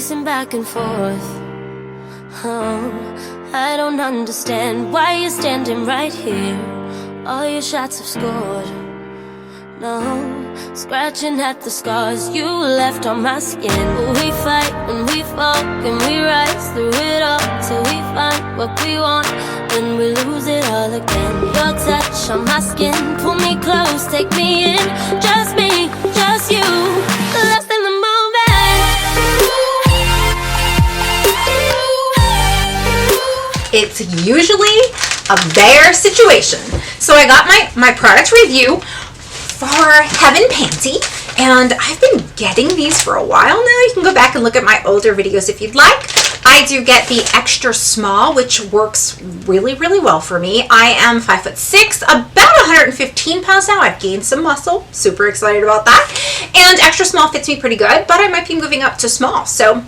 pacing back and forth. Oh, I don't understand why you're standing right here. All your shots have scored. No, scratching at the scars you left on my skin. We fight and we fall and we rise through it all till we find what we want and we lose it all again. Your touch on my skin, pull me close, take me in. Just me, just you, lost in the moment. It's usually a bare situation. So I got my product review for Heaven Panty, and I've been getting these for a while now. You can go back and look at my older videos if you'd like. I do get the extra small, which works really, really well for me. I am 5'6", about 115 pounds now. I've gained some muscle, super excited about that. And extra small fits me pretty good, but I might be moving up to small. So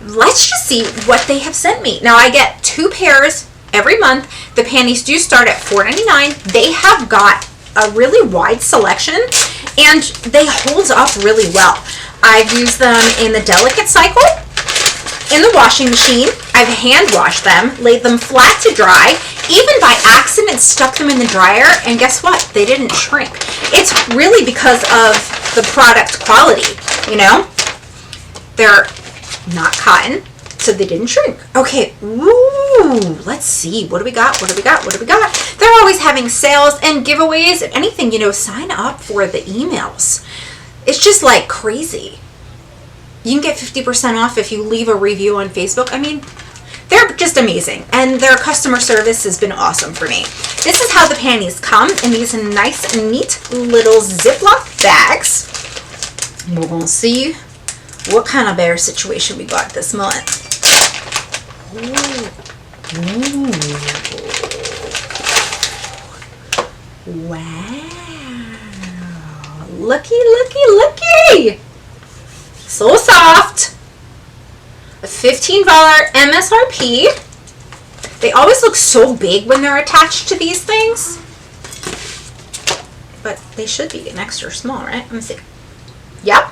let's just see what they have sent me. Now I get 2 pairs every month. The panties do start at $4.99. They have got a really wide selection and they hold up really well. I've used them in the delicate cycle, in the washing machine. I've hand washed them, laid them flat to dry, even by accident stuck them in the dryer, and guess what? They didn't shrink. It's really because of the product quality, you know? They're not cotton, so they didn't shrink. Okay, ooh, let's see. What do we got? What do we got? What do we got? They're always having sales and giveaways. If anything, you know, sign up for the emails. It's just like crazy. You can get 50% off if you leave a review on Facebook. I mean, they're just amazing. And their customer service has been awesome for me. This is how the panties come in these nice, neat little Ziploc bags. And we're going to see what kind of bear situation we got this month. Ooh. Ooh. Wow. Looky, looky, looky. So soft. A $15 MSRP. They always look so big when they're attached to these things. But they should be an extra small, right? Let me see. Yep.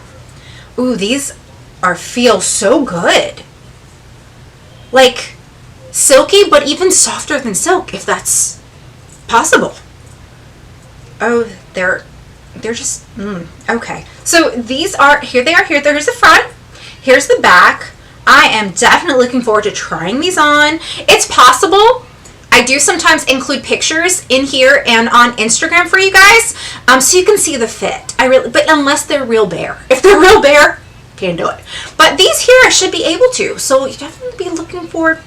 Ooh, these feel so good. Like silky, but even softer than silk, if that's possible. Oh, they're just okay. So these are here. They are here. There's the front. Here's the back. I am definitely looking forward to trying these on. It's possible I do sometimes include pictures in here and on Instagram for you guys, so you can see the fit. But unless they're real bare. If they're real bare, can't do it. But these here I should be able to. So you definitely be looking for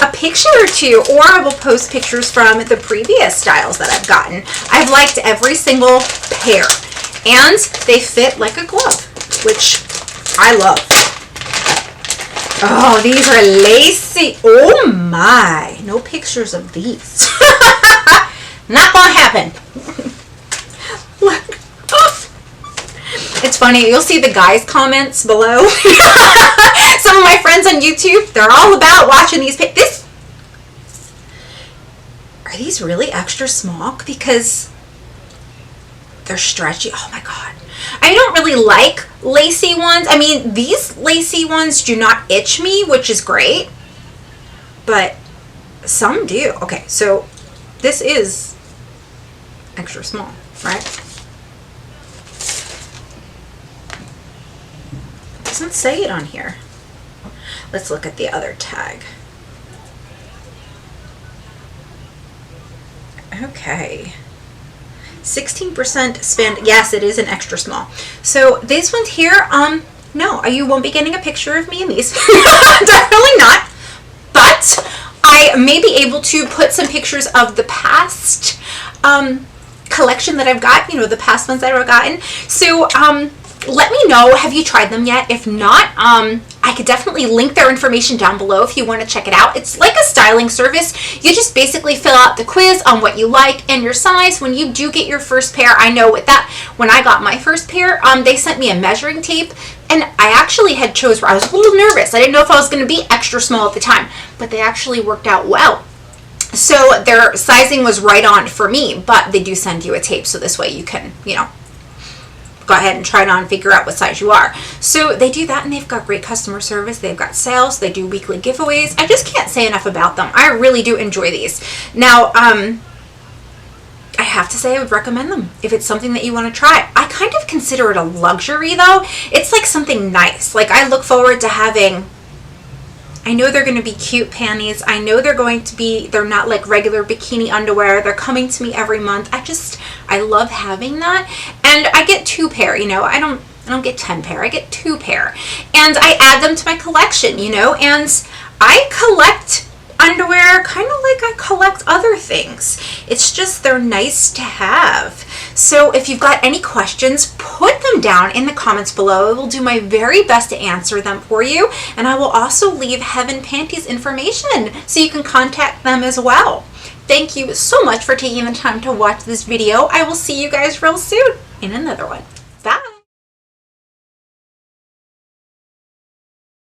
a picture or two, or I will post pictures from the previous styles that I've gotten. I've liked every single pair, and they fit like a glove, which I love. Oh, these are lacy. Oh my, no pictures of these. Not gonna happen. Look. It's funny, you'll see the guys' comments below. Some of my friends on YouTube, they're all about watching these. Are these really extra small? Because they're stretchy. Oh my god. I don't really like lacy ones. I mean, these lacy ones do not itch me, which is great. But some do. Okay, so this is extra small, right? Doesn't say it on here. Let's look at the other tag. Okay. 16% spend. Yes, it is an extra small. So these ones here, no, you won't be getting a picture of me in these. Definitely not. But I may be able to put some pictures of the past collection that I've got, you know, the past ones that I've gotten. So let me know, have you tried them yet? If not, I could definitely link their information down below if you want to check it out. It's like a styling service. You just basically fill out the quiz on what you like and your size. When you do get your first pair, I know with that, when I got my first pair, they sent me a measuring tape, and I actually had chose where I was a little nervous. I didn't know if I was going to be extra small at the time, but they actually worked out well. So their sizing was right on for me, but they do send you a tape, so this way you can, you know, go ahead and try it on and figure out what size you are. So they do that, and they've got great customer service. They've got sales. They do weekly giveaways. I just can't say enough about them. I really do enjoy these. Now, I have to say I would recommend them if it's something that you want to try. I kind of consider it a luxury though. It's like something nice. Like I look forward to having, I know they're going to be cute panties. I know they're not like regular bikini underwear. They're coming to me every month. I love having that. And I get 2 pair, you know. I don't get 10 pair. I get 2 pair. And I add them to my collection, you know. And I collect underwear kind of like I collect other things. It's just they're nice to have. So if you've got any questions, put them down in the comments below. I will do my very best to answer them for you, and I will also leave Heaven Panties information so you can contact them as well. Thank you so much for taking the time to watch this video. I will see you guys real soon in another one.